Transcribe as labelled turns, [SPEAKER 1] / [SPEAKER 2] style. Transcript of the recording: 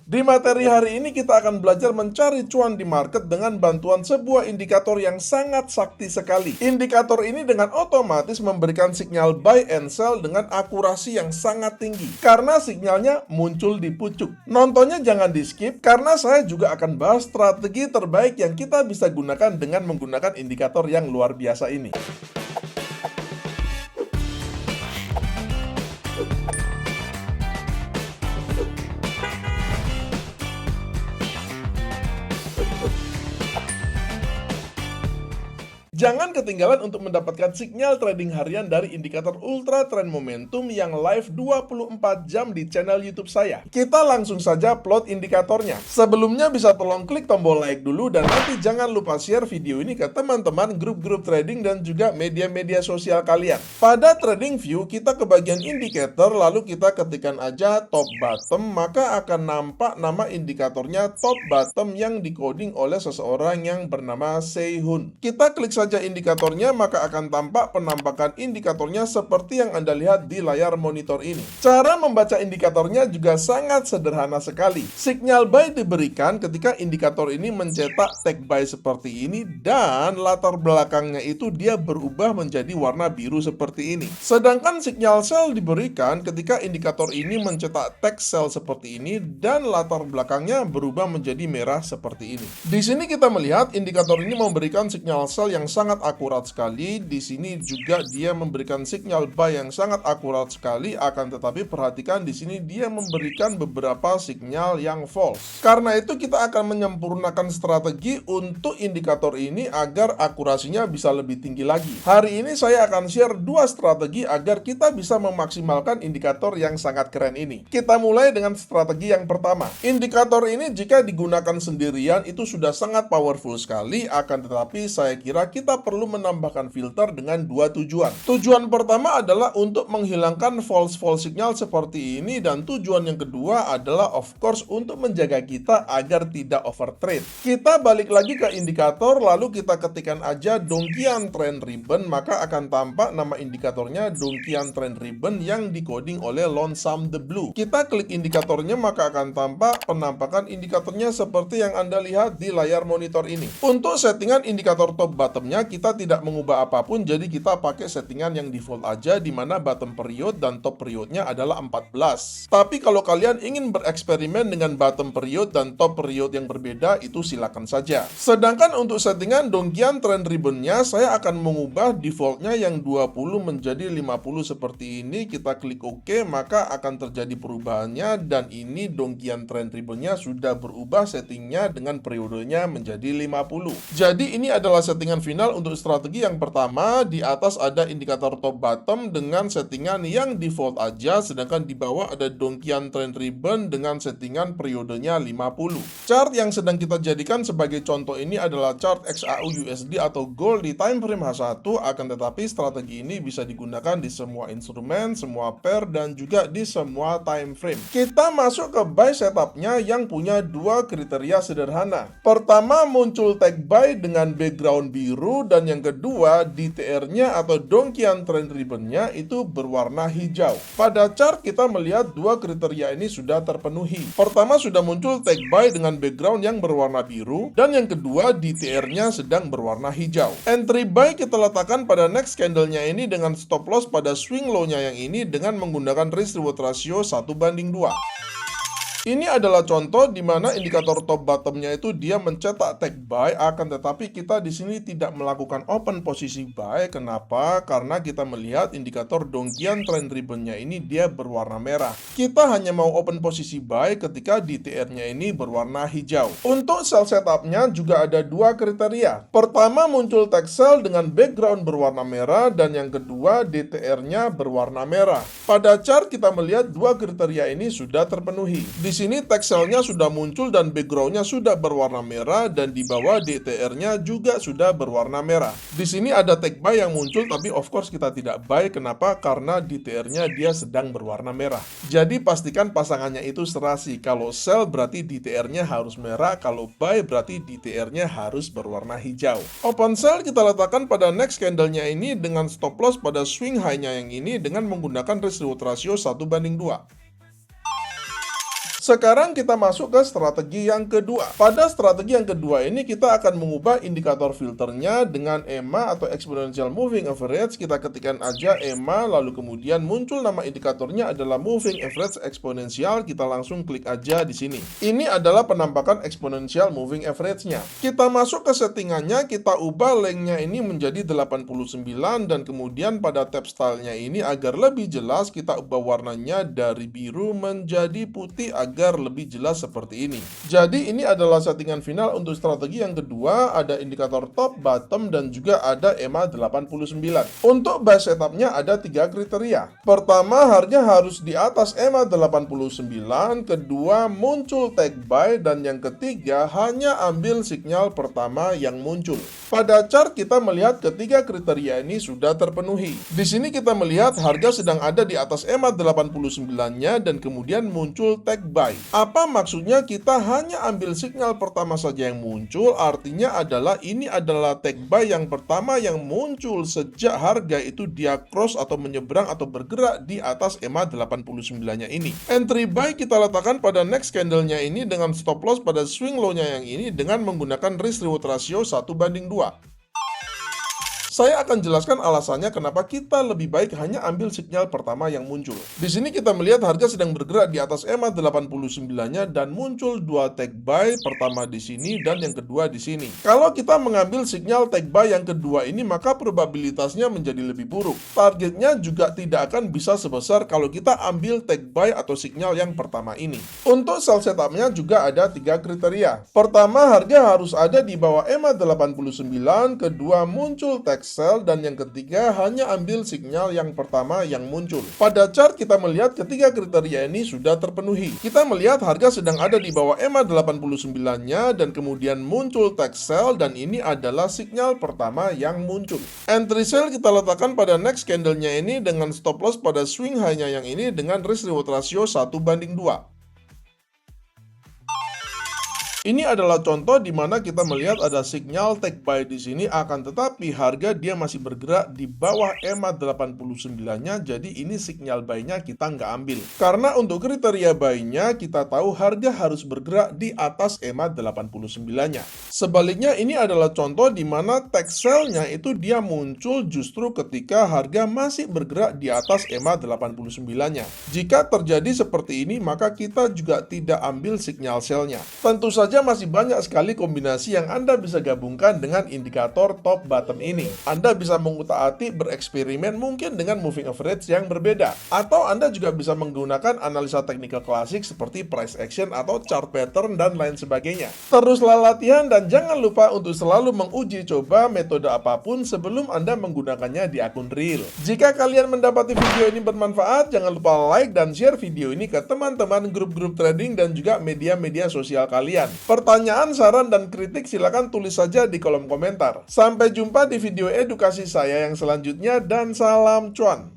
[SPEAKER 1] Di materi hari ini kita akan belajar mencari cuan di market dengan bantuan sebuah indikator yang sangat sakti sekali. Indikator ini dengan otomatis memberikan sinyal buy and sell dengan akurasi yang sangat tinggi karena sinyalnya muncul di pucuk. Nontonnya jangan di skip karena saya juga akan bahas strategi terbaik yang kita bisa gunakan dengan menggunakan indikator yang luar biasa ini. Jangan ketinggalan untuk mendapatkan sinyal trading harian dari indikator Ultra Trend Momentum yang live 24 jam di channel YouTube saya. Kita langsung saja plot indikatornya. Sebelumnya bisa tolong klik tombol like dulu dan nanti jangan lupa share video ini ke teman-teman grup-grup trading dan juga media-media sosial kalian. Pada trading view, kita ke bagian indikator lalu kita ketikkan aja top bottom, maka akan nampak nama indikatornya top bottom yang dikoding oleh seseorang yang bernama Sehun. Kita klik saja indikatornya, maka akan tampak penampakan indikatornya seperti yang Anda lihat di layar monitor ini. Cara membaca indikatornya juga sangat sederhana sekali. Sinyal buy diberikan ketika indikator ini mencetak take buy seperti ini dan latar belakangnya itu dia berubah menjadi warna biru seperti ini. Sedangkan sinyal sell diberikan ketika indikator ini mencetak take sell seperti ini dan latar belakangnya berubah menjadi merah seperti ini. Di sini kita melihat indikator ini memberikan sinyal sell yang sangat akurat sekali. Di sini juga dia memberikan sinyal buy yang sangat akurat sekali. Akan tetapi perhatikan di sini dia memberikan beberapa sinyal yang false. Karena itu kita akan menyempurnakan strategi untuk indikator ini agar akurasinya bisa lebih tinggi lagi. Hari ini saya akan share dua strategi agar kita bisa memaksimalkan indikator yang sangat keren ini. Kita mulai dengan strategi yang pertama. Indikator ini jika digunakan sendirian itu sudah sangat powerful sekali. Akan tetapi saya kira kita perlu menambahkan filter dengan dua tujuan. Tujuan pertama adalah untuk menghilangkan false signal seperti ini, dan tujuan yang kedua adalah of course untuk menjaga kita agar tidak overtrade. Kita balik lagi ke indikator lalu kita ketikkan aja Donchian Trend Ribbon, maka akan tampak nama indikatornya Donchian Trend Ribbon yang dikoding oleh Lonesome the Blue. Kita klik indikatornya maka akan tampak penampakan indikatornya seperti yang Anda lihat di layar monitor ini. Untuk settingan indikator top bottomnya kita tidak mengubah apapun, jadi kita pakai settingan yang default aja di mana bottom period dan top periodnya adalah 14. Tapi kalau kalian ingin bereksperimen dengan bottom period dan top period yang berbeda itu silakan saja. Sedangkan untuk settingan Donchian Trend Ribbon-nya saya akan mengubah defaultnya yang 20 menjadi 50 seperti ini. Kita klik OK maka akan terjadi perubahannya dan ini Donchian Trend Ribbon-nya sudah berubah settingnya dengan periodenya menjadi 50. Jadi ini adalah settingan final untuk strategi yang pertama. Di atas ada indikator top bottom dengan settingan yang default aja, sedangkan di bawah ada Donchian Trend Ribbon dengan settingan periodenya 50. Chart yang sedang kita jadikan sebagai contoh ini adalah chart XAU USD atau gold di time frame H1, akan tetapi strategi ini bisa digunakan di semua instrumen, semua pair, dan juga di semua time frame. Kita masuk ke buy setupnya yang punya dua kriteria sederhana. Pertama, muncul take buy dengan background biru, dan yang kedua DTR-nya atau Donchian Trend Ribbon-nya itu berwarna hijau. Pada chart kita melihat dua kriteria ini sudah terpenuhi. Pertama, sudah muncul take buy dengan background yang berwarna biru, dan yang kedua DTR-nya sedang berwarna hijau. Entry buy kita letakkan pada next candle-nya ini dengan stop loss pada swing low-nya yang ini dengan menggunakan risk reward ratio 1:2. Ini adalah contoh di mana indikator top bottomnya itu dia mencetak take buy, akan tetapi kita di sini tidak melakukan open posisi buy. Kenapa? Karena kita melihat indikator Donchian Trend Ribbon-nya ini dia berwarna merah. Kita hanya mau open posisi buy ketika DTR-nya ini berwarna hijau. Untuk sell setup-nya juga ada dua kriteria. Pertama, muncul take sell dengan background berwarna merah, dan yang kedua DTR-nya berwarna merah. Pada chart kita melihat dua kriteria ini sudah terpenuhi. Di sini text cell-nya sudah muncul dan background-nya sudah berwarna merah, dan di bawah DTR-nya juga sudah berwarna merah. Di sini ada take buy yang muncul, tapi of course kita tidak buy. Kenapa? Karena DTR-nya dia sedang berwarna merah. Jadi pastikan pasangannya itu serasi. Kalau sell berarti DTR-nya harus merah, kalau buy berarti DTR-nya harus berwarna hijau. Open sell kita letakkan pada next candle-nya ini dengan stop loss pada swing high-nya yang ini dengan menggunakan risk reward ratio 1:2. Sekarang kita masuk ke strategi yang kedua. Pada strategi yang kedua ini kita akan mengubah indikator filternya dengan EMA atau Exponential Moving Average. Kita ketikkan aja EMA, lalu kemudian muncul nama indikatornya adalah Moving Average Eksponensial. Kita langsung klik aja di sini. Ini adalah penampakan Exponential Moving Average-nya. Kita masuk ke settingannya, kita ubah length-nya ini menjadi 89 dan kemudian pada tab style-nya ini agar lebih jelas kita ubah warnanya dari biru menjadi putih agar lebih jelas seperti ini. Jadi ini adalah settingan final untuk strategi yang kedua, ada indikator top, bottom, dan juga ada EMA 89. Untuk buy setupnya ada 3 kriteria. Pertama, harga harus di atas EMA 89, kedua muncul take buy, dan yang ketiga hanya ambil sinyal pertama yang muncul. Pada chart kita melihat ketiga kriteria ini sudah terpenuhi. Di sini kita melihat harga sedang ada di atas EMA 89-nya dan kemudian muncul take buy. Apa maksudnya kita hanya ambil sinyal pertama saja yang muncul? Artinya adalah ini adalah take buy yang pertama yang muncul sejak harga itu dia cross atau menyeberang atau bergerak di atas EMA 89-nya ini. Entry buy kita letakkan pada next candle-nya ini dengan stop loss pada swing low-nya yang ini dengan menggunakan risk reward ratio 1:2. Saya akan jelaskan alasannya kenapa kita lebih baik hanya ambil sinyal pertama yang muncul. Di sini kita melihat harga sedang bergerak di atas EMA 89-nya dan muncul dua take buy, pertama di sini dan yang kedua di sini. Kalau kita mengambil sinyal take buy yang kedua ini, maka probabilitasnya menjadi lebih buruk. Targetnya juga tidak akan bisa sebesar kalau kita ambil take buy atau sinyal yang pertama ini. Untuk sell setupnya juga ada 3 kriteria. Pertama, harga harus ada di bawah EMA 89, kedua muncul take sell, dan yang ketiga hanya ambil sinyal yang pertama yang muncul. Pada chart kita melihat ketiga kriteria ini sudah terpenuhi. Kita melihat harga sedang ada di bawah EMA 89-nya dan kemudian muncul take sell, dan ini adalah sinyal pertama yang muncul. Entry sell kita letakkan pada next candle-nya ini dengan stop loss pada swing high-nya yang ini dengan risk reward ratio 1:2. Ini adalah contoh di mana kita melihat ada sinyal take buy di sini, akan tetapi harga dia masih bergerak di bawah EMA 89-nya, jadi ini sinyal buy-nya kita nggak ambil. Karena untuk kriteria buy-nya kita tahu harga harus bergerak di atas EMA 89-nya. Sebaliknya ini adalah contoh di mana take sell-nya itu dia muncul justru ketika harga masih bergerak di atas EMA 89-nya. Jika terjadi seperti ini, maka kita juga tidak ambil sinyal sell-nya. Tentu saja masih banyak sekali kombinasi yang Anda bisa gabungkan dengan indikator top bottom ini. Anda bisa mengutak-atik bereksperimen mungkin dengan moving average yang berbeda. Atau Anda juga bisa menggunakan analisa teknikal klasik seperti price action atau chart pattern dan lain sebagainya. Teruslah latihan dan jangan lupa untuk selalu menguji coba metode apapun sebelum Anda menggunakannya di akun real. Jika kalian mendapati video ini bermanfaat, jangan lupa like dan share video ini ke teman-teman grup-grup trading dan juga media-media sosial kalian. Pertanyaan, saran, dan kritik silakan tulis saja di kolom komentar. Sampai jumpa di video edukasi saya yang selanjutnya dan salam cuan.